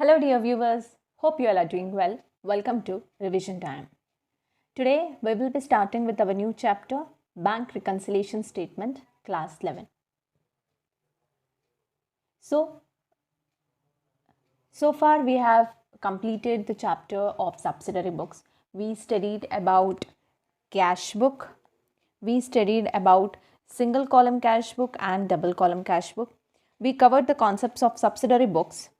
Hello dear viewers, hope you all are doing well. Welcome to Revision Time. Today we will be starting with our new chapter, Bank Reconciliation Statement, Class 11. So far we have completed the chapter of subsidiary books. We studied about cash book. We studied about single column cash book and double column cash book. We covered the concepts of subsidiary books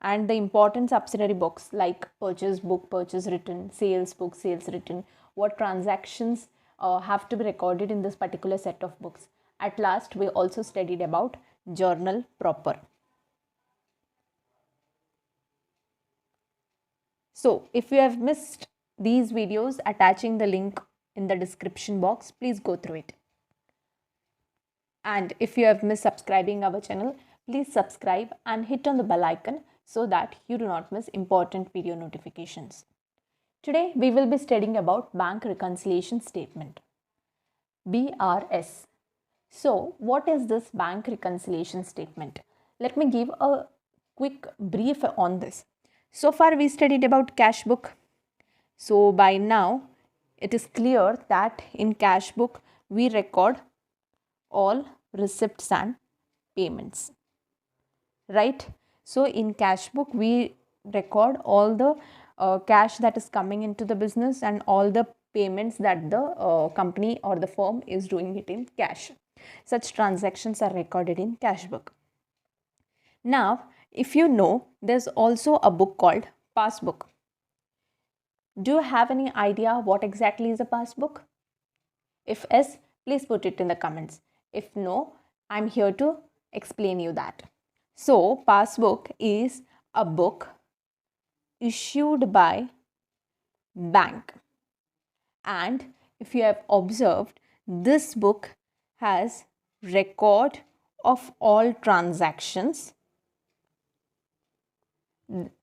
and the important subsidiary books like purchase book, purchase written, sales book, sales written, what transactions have to be recorded in this particular set of books. At last, we also studied about journal proper. So, if you have missed these videos, attaching the link in the description box, please go through it. And if you have missed subscribing our channel, please subscribe and hit on the bell icon so that you do not miss important video notifications. Today we will be studying about Bank Reconciliation Statement, BRS. So what is this Bank Reconciliation Statement? Let me give a quick brief on this. So far we studied about cash book. So by now it is clear that in cash book we record all receipts and payments, right? So in cash book we record all the cash that is coming into the business and all the payments that the company or the firm is doing it in cash. Such transactions are recorded in cash book. Now if you know, there's also a book called Passbook. Do you have any idea what exactly is a passbook? If yes, please put it in the comments. If no, I'm here to explain you that. So, passbook is a book issued by bank. And if you have observed, this book has record of all transactions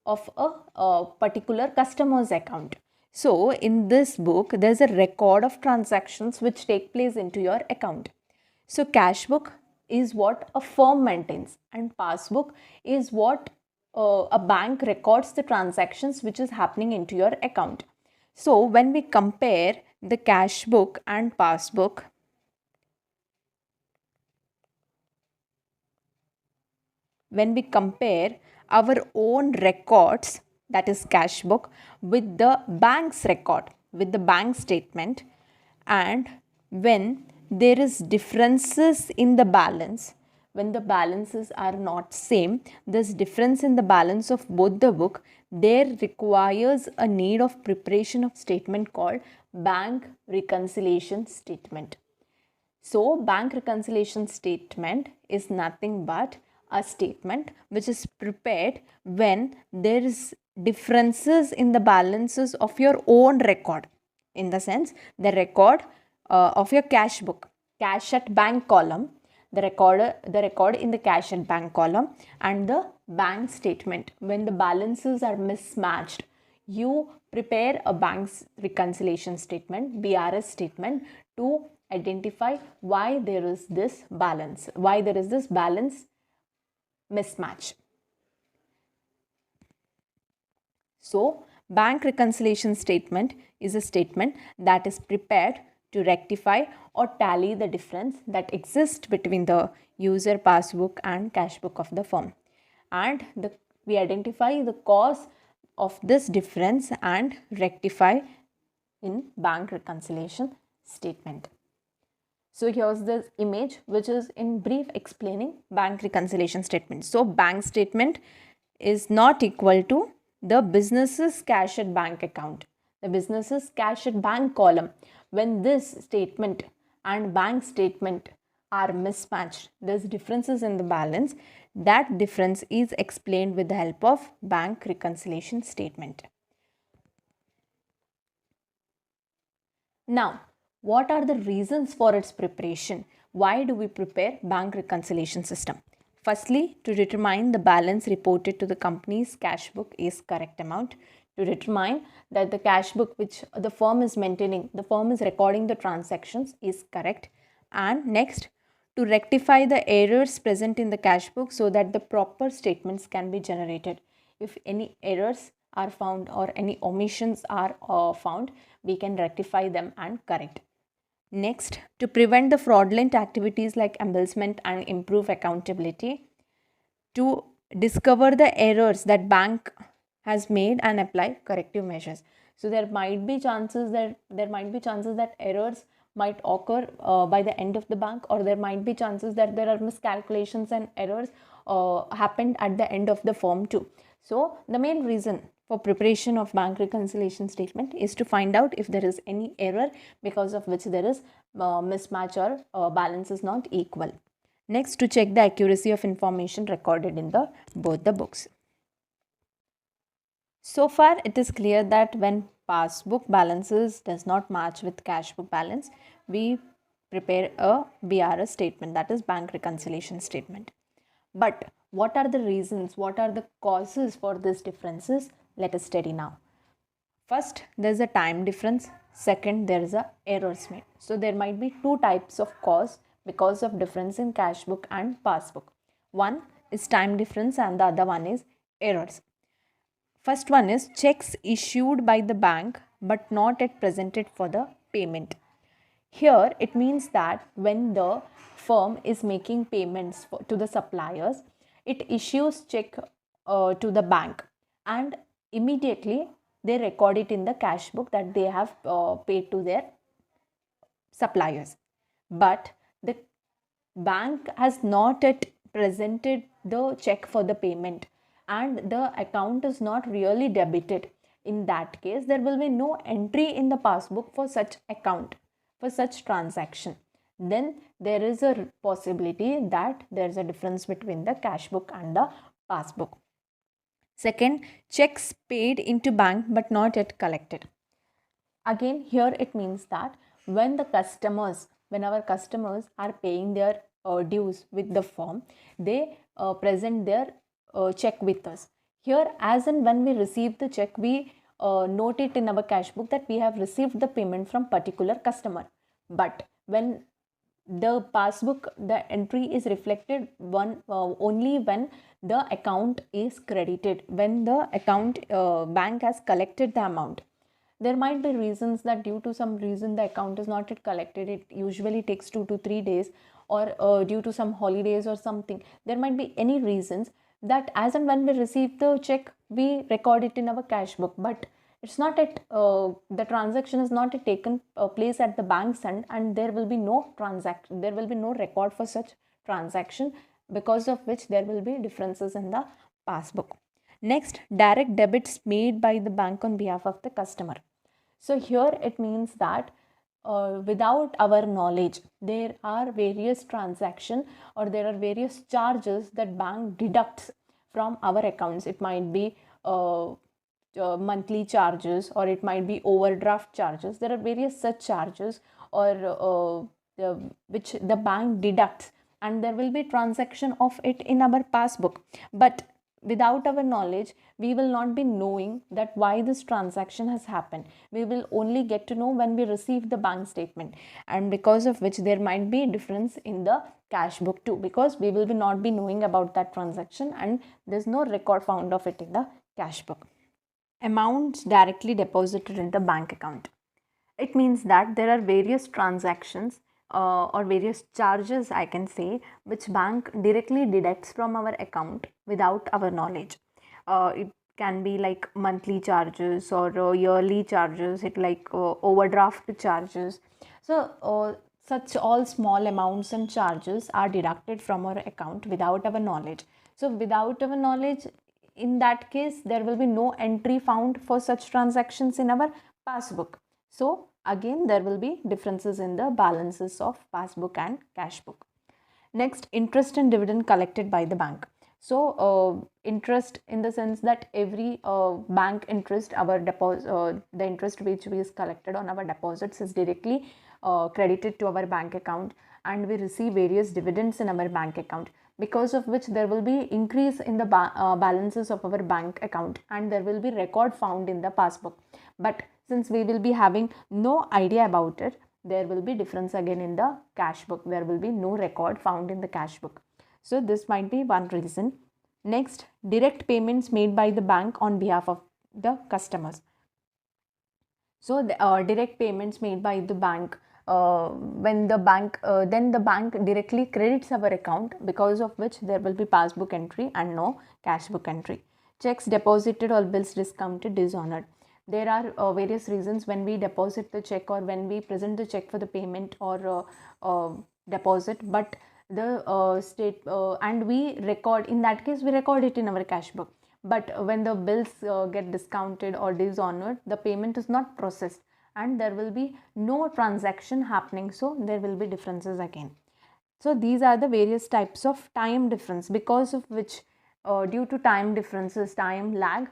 of a particular customer's account. So, in this book, there's a record of transactions which take place into your account. So, cash book is what a firm maintains and passbook is what a bank records the transactions which is happening into your account. So, when we compare the cash book and passbook, when we compare our own records, that is cash book, with the bank's record, with the bank statement, and when there is differences in the balance, when the balances are not same, this difference in the balance of both the book, there requires a need of preparation of statement called bank reconciliation statement. So bank reconciliation statement is nothing but a statement which is prepared when there is differences in the balances of your own record, in the sense the record of your cash book, cash at bank column, the record in the cash at bank column, and the bank statement. When the balances are mismatched, you prepare a bank's reconciliation statement, BRS statement, to identify why there is this balance, mismatch. So, bank reconciliation statement is a statement that is prepared to rectify or tally the difference that exists between the user passbook and cash book of the firm. And we identify the cause of this difference and rectify in bank reconciliation statement. So here's this image which is in brief explaining bank reconciliation statement. So bank statement is not equal to the business's cash at bank account, the business's cash at bank column. When this statement and bank statement are mismatched, there's differences in the balance, that difference is explained with the help of bank reconciliation statement. Now, what are the reasons for its preparation? Why do we prepare bank reconciliation system? Firstly, to determine the balance reported to the company's cash book is correct amount, to determine that the cash book which the firm is maintaining, the firm is recording the transactions, is correct, and next, to rectify the errors present in the cash book so that the proper statements can be generated. if any errors are found or any omissions are found, we can rectify them and correct. Next, to prevent the fraudulent activities like embezzlement and improve accountability, to discover the errors that bank has made and apply corrective measures. So there might be chances that errors might occur by the end of the bank, or there might be chances that there are miscalculations and errors happened at the end of the form too. So the main reason for preparation of bank reconciliation statement is to find out if there is any error because of which there is mismatch or balance is not equal. Next, to check the accuracy of information recorded in both the books. So far, it is clear that when passbook balances does not match with cash book balance, we prepare a BRS statement, that is bank reconciliation statement. But what are the reasons, what are the causes for these differences? Let us study now. First, there is a time difference. Second, there is a errors made. So there might be two types of cause because of difference in cash book and passbook. One is time difference and the other one is errors. First one is checks issued by the bank but not yet presented for the payment. Here it means that when the firm is making payments to the suppliers, it issues check to the bank and immediately they record it in the cash book that they have paid to their suppliers. But the bank has not yet presented the check for the payment and the account is not really debited. In that case, there will be no entry in the passbook for such account, for such transaction. Then there is a possibility that there is a difference between the cash book and the passbook. Second, checks paid into bank but not yet collected. Again, here it means that when our customers are paying their dues with the firm, they present their check with us. Here, as and when we receive the check, we note it in our cash book that we have received the payment from particular customer. But when the passbook, the entry is reflected only when the account is credited, when the account bank has collected the amount. There might be reasons that due to some reason the account is not yet collected. It usually takes 2 to 3 days, or due to some holidays or something. There might be any reasons that as and when we receive the check, we record it in our cash book. But it's not at the transaction is not taken place at the bank's end, and there will be no transaction. There will be no record for such transaction, because of which there will be differences in the passbook. Next, direct debits made by the bank on behalf of the customer. So here it means that without our knowledge, there are various transactions or there are various charges that bank deducts from our accounts. It might be monthly charges, or it might be overdraft charges. There are various such charges or which the bank deducts, and there will be transaction of it in our passbook. But without our knowledge, we will not be knowing that why this transaction has happened. We will only get to know when we receive the bank statement, and because of which there might be difference in the cash book too, because we will be not be knowing about that transaction and there's no record found of it in the cash book. Amounts directly deposited in the bank account. It means that there are various transactions or various charges, I can say, which bank directly deducts from our account without our knowledge. It can be like monthly charges or yearly charges, it like overdraft charges. So such all small amounts and charges are deducted from our account without our knowledge. So without our knowledge, in that case, there will be no entry found for such transactions in our passbook. So again, there will be differences in the balances of passbook and cash book. Next, interest and dividend collected by the bank. So interest in the sense that every bank interest, our deposit, the interest which is collected on our deposits is directly credited to our bank account, and we receive various dividends in our bank account, because of which there will be increase in the balances of our bank account, and there will be record found in the passbook. But since we will be having no idea about it, there will be difference again in the cash book. There will be no record found in the cash book. So this might be one reason. Next, direct payments made by the bank on behalf of the customers. So the, direct payments made by the bank, when the bank then the bank directly credits our account, because of which there will be passbook entry and no cash book entry. Checks deposited or bills discounted, dishonored. There are various reasons when we deposit the check or when we present the check for the payment or deposit, but the state and we record, in that case we record it in our cash book. But when the bills get discounted or dishonored, the payment is not processed and there will be no transaction happening, so there will be differences again. So these are the various types of time difference, because of which due to time differences, time lag,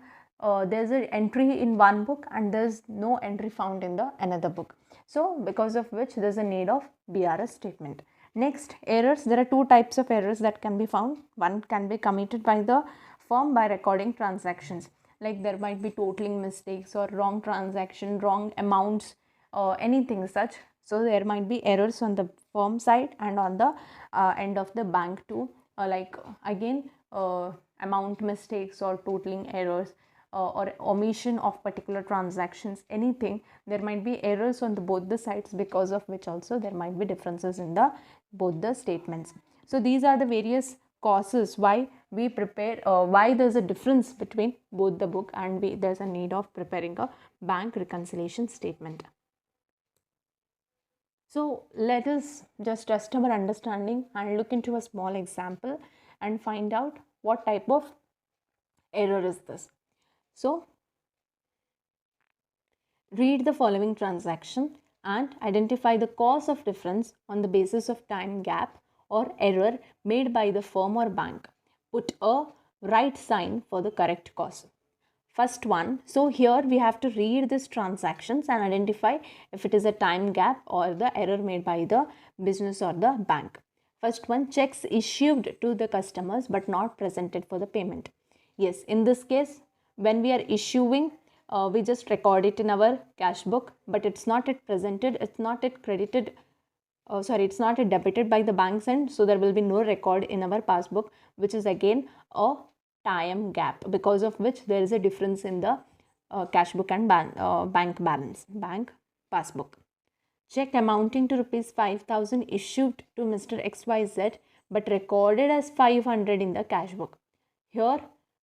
there's an entry in one book and there's no entry found in the another book. So because of which there's a need of BRS statement. Next, errors. There are two types of errors that can be found. One can be committed by the firm by recording transactions, like there might be totaling mistakes or wrong transaction, wrong amounts, anything such. So there might be errors on the firm side and on the end of the bank too, like again amount mistakes or totaling errors, or omission of particular transactions, anything. There might be errors on the both the sides, because of which also there might be differences in the both the statements. So these are the various causes why we prepare, why there's a difference between both the book and there's a need of preparing a bank reconciliation statement. So let us just test our understanding and look into a small example and find out what type of error is this. So read the following transaction and identify the cause of difference on the basis of time gap or error made by the firm or bank. Put a right sign for the correct cause. First one, so here we have to read these transactions and identify if it is a time gap or the error made by the business or the bank. First one, checks issued to the customers but not presented for the payment. Yes, in this case, when we are issuing, we just record it in our cash book, but it's not it presented, it's not it credited, it's not it debited by the bank's end, so there will be no record in our passbook, which is again a time gap, because of which there is a difference in the cash book and bank balance, bank passbook. Check amounting to rupees 5,000 issued to Mr. XYZ but recorded as 500 in the cash book. Here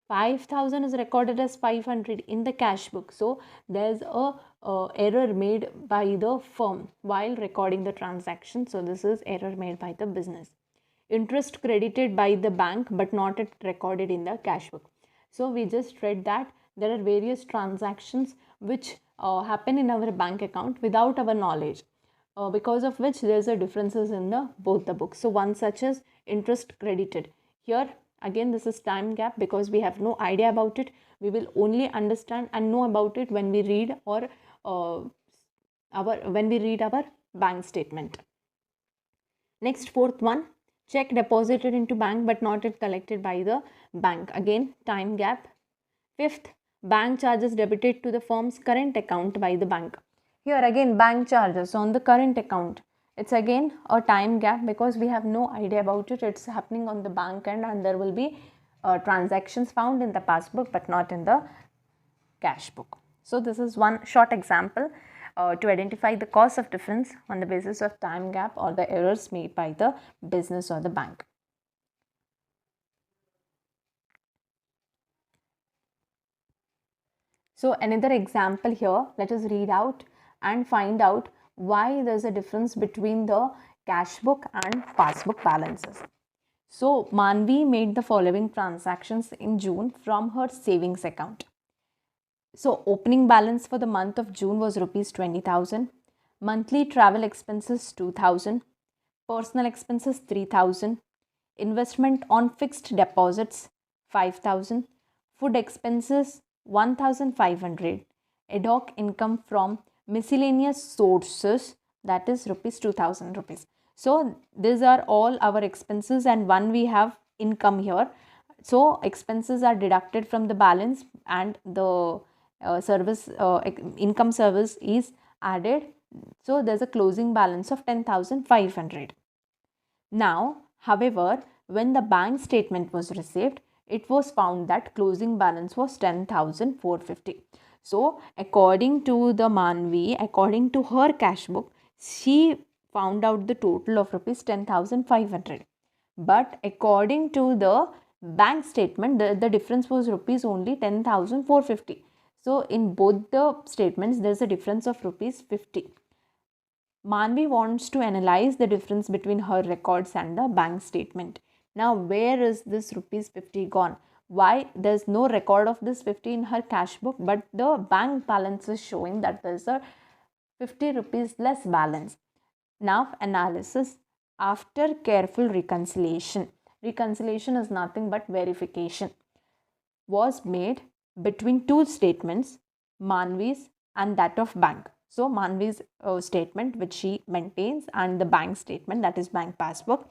5,000 is recorded as 500 in the cash book. So there's a error made by the firm while recording the transaction. So this is error made by the business. Interest credited by the bank but not recorded in the cash book. So we just read that there are various transactions which happen in our bank account without our knowledge, because of which there's a differences in the both the books. So one such as interest credited. Here again this is time gap, because we have no idea about it. We will only understand and know about it when we read or our bank statement. Next, fourth one, check deposited into bank but not yet collected by the bank. Again time gap. Fifth, bank charges debited to the firm's current account by the bank. Here again bank charges on the current account. It's again a time gap, because we have no idea about it. It's happening on the bank end and there will be transactions found in the passbook but not in the cash book. So this is one short example to identify the cause of difference on the basis of time gap or the errors made by the business or the bank. So another example here, let us read out and find out why there's a difference between the cash book and passbook balances. So Manvi made the following transactions in June from her savings account. So opening balance for the month of June was rupees 20,000, monthly travel expenses 2,000, personal expenses 3,000, investment on fixed deposits 5,000, food expenses 1,500, ad hoc income from miscellaneous sources, that is rupees 2,000 rupees. So these are all our expenses and one we have income here. So expenses are deducted from the balance and the income service is added. So there's a closing balance of 10,500. Now, however, when the bank statement was received, it was found that closing balance was 10,450. So according to the Manvi, according to her cash book, she found out the total of rupees 10,500. But according to the bank statement, the difference was rupees only 10,450. So in both the statements, there's a difference of rupees 50. Manvi wants to analyze the difference between her records and the bank statement. Now, where is this rupees 50 gone? Why there's no record of this 50 in her cash book, but the bank balance is showing that there's a 50 rupees less balance. Now, analysis after careful reconciliation. Reconciliation is nothing but verification. Was made between two statements, Manvi's and that of bank. So Manvi's statement which she maintains and the bank statement, that is bank passbook,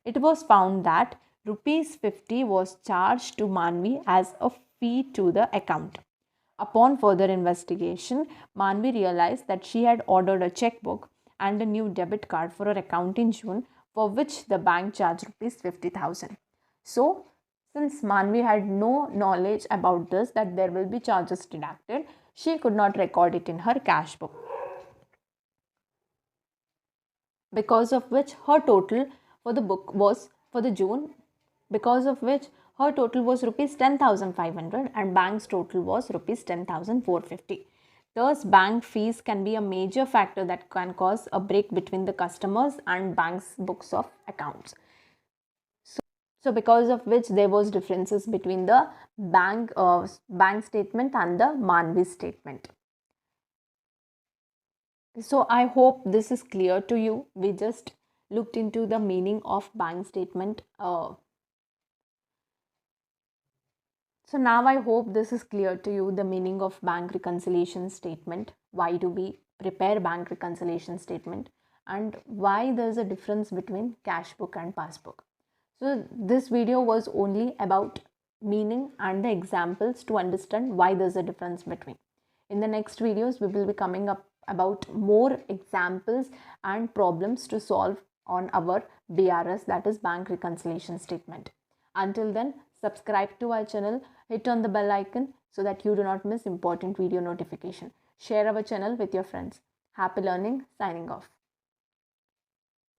it was found that rupees 50 was charged to Manvi as a fee to the account. Upon further investigation, Manvi realized that she had ordered a checkbook and a new debit card for her account in June, for which the bank charged rupees 50,000. So since Manvi had no knowledge about this, that there will be charges deducted, she could not record it in her cash book. Because of which her total for the book was, for the June, because of which her total was rupees 10,500 and bank's total was rupees 10,450. Thus, bank fees can be a major factor that can cause a break between the customers and bank's books of accounts. So because of which there was differences between the bank statement and the Manvi statement. So I hope this is clear to you. We just looked into the meaning of bank statement. So now I hope this is clear to you, the meaning of bank reconciliation statement. Why do we prepare bank reconciliation statement and why there's a difference between cash book and passbook. So this video was only about meaning and the examples to understand why there's a difference between. In the next videos, we will be coming up about more examples and problems to solve on our BRS, that is bank reconciliation statement. Until then, subscribe to our channel, hit on the bell icon so that you do not miss important video notification. Share our channel with your friends. Happy learning, signing off.